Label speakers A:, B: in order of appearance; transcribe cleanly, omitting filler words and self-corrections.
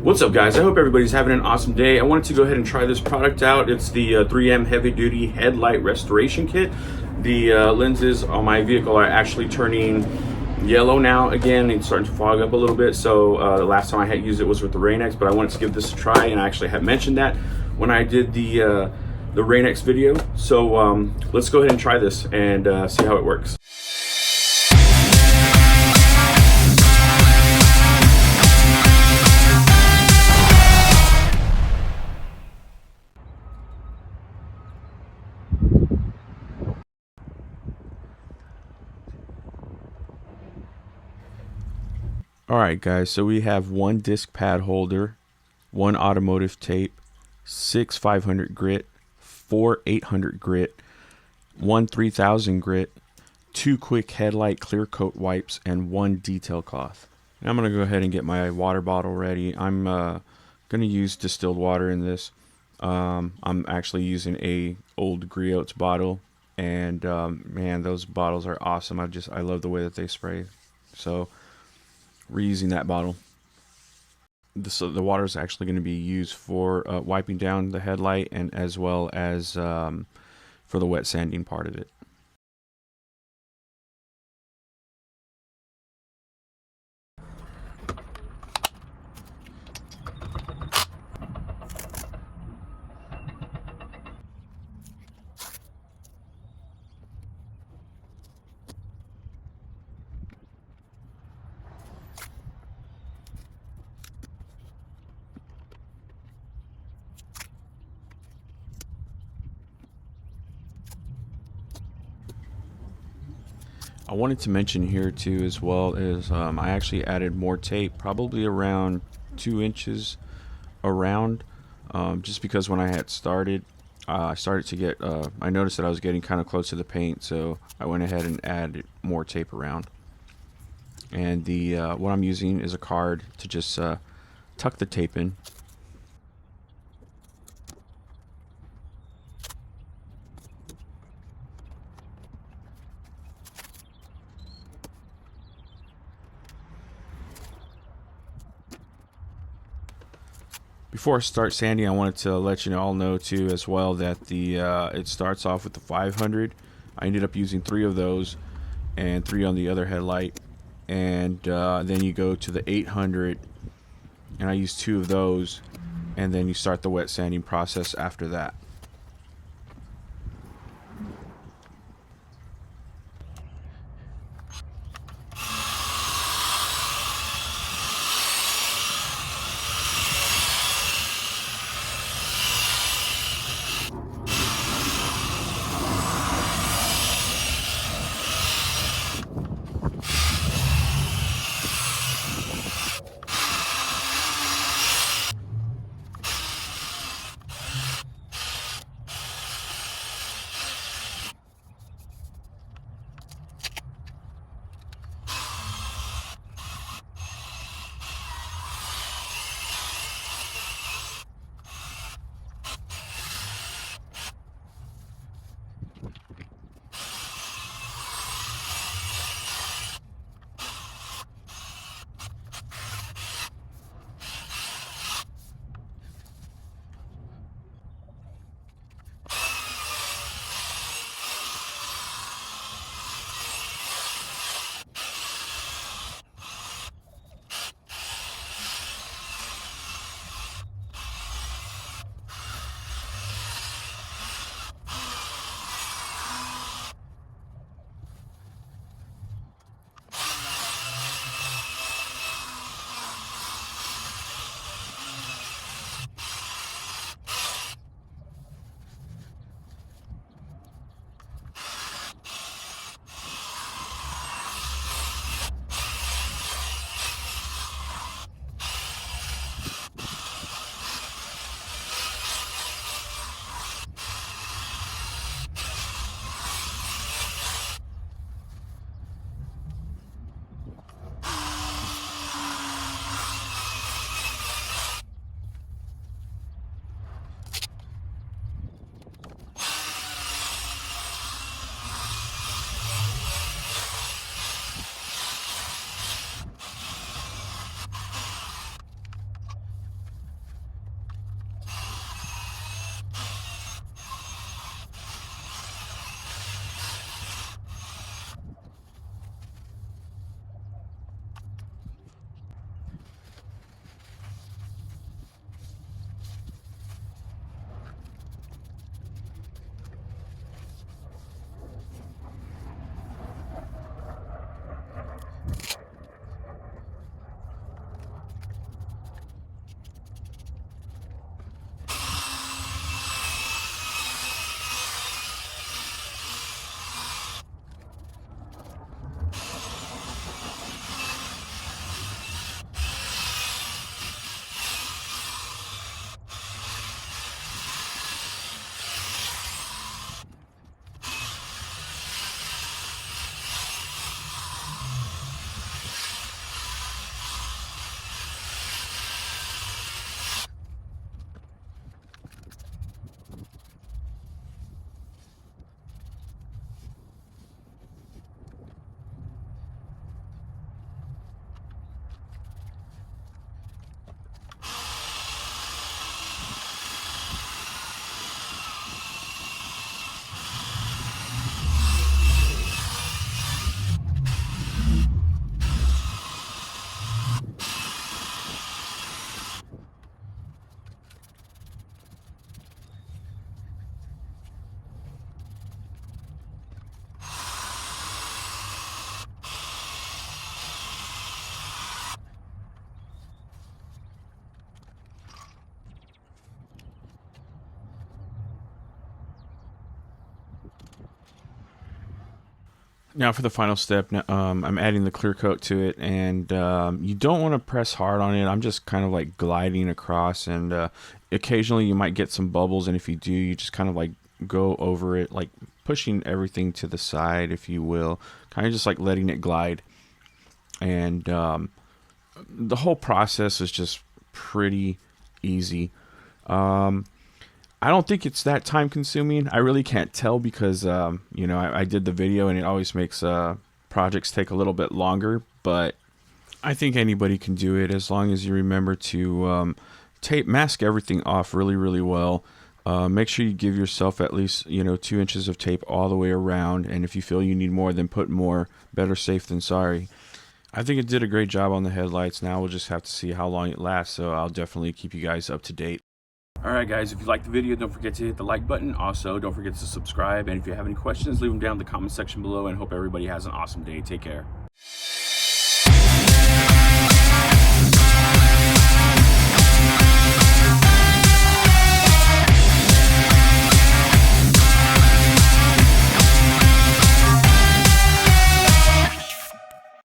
A: What's up, guys? I hope everybody's having an awesome day. I wanted to go ahead and try this product out. It's the 3M Heavy Duty Headlight Restoration Kit. The lenses on my vehicle are actually turning yellow now again. It's starting to fog up a little bit. So the last time I had used it was with the Rain-X, but I wanted to give this a try, and I actually had mentioned that when I did the Rain-X video. So let's go ahead and try this and see how it works. Alright guys, so we have one disc pad holder, one automotive tape, 6 500 grit, 4 800 grit, 1 3000 grit, 2 quick headlight clear coat wipes, and 1 detail cloth. Now I'm going to go ahead and get my water bottle ready. I'm going to use distilled water in this. I'm actually using a old Griot's bottle, and man, those bottles are awesome. I love the way that they spray. So we're using that bottle. The water is actually going to be used for wiping down the headlight, and as well as for the wet sanding part of it. I wanted to mention here too, as well, is I actually added more tape, probably around 2 inches around, just because when I had started, I started to get, I noticed that I was getting kind of close to the paint, so I went ahead and added more tape around. And the what I'm using is a card to just tuck the tape in. Before I start sanding, I wanted to let you all know too, as well, that the it starts off with the 500. I ended up using 3 of those and 3 on the other headlight, and then you go to the 800, and I used 2 of those, and then you start the wet sanding process after that. Now for the final step, I'm adding the clear coat to it, and you don't want to press hard on it. I'm just kind of like gliding across, and occasionally you might get some bubbles, and if you do, you just kind of like go over it, like pushing everything to the side, if you will, kind of just like letting it glide. And the whole process is just pretty easy. I don't think it's that time consuming. I really can't tell because, you know, I did the video and it always makes projects take a little bit longer. But I think anybody can do it as long as you remember to mask everything off really, really well. Make sure you give yourself at least, you know, 2 inches of tape all the way around. And if you feel you need more, then put more. Better safe than sorry. I think it did a great job on the headlights. Now we'll just have to see how long it lasts. So I'll definitely keep you guys up to date. Alright guys, if you liked the video, don't forget to hit the like button. Also, don't forget to subscribe. And if you have any questions, leave them down in the comment section below. And hope everybody has an awesome day. Take care.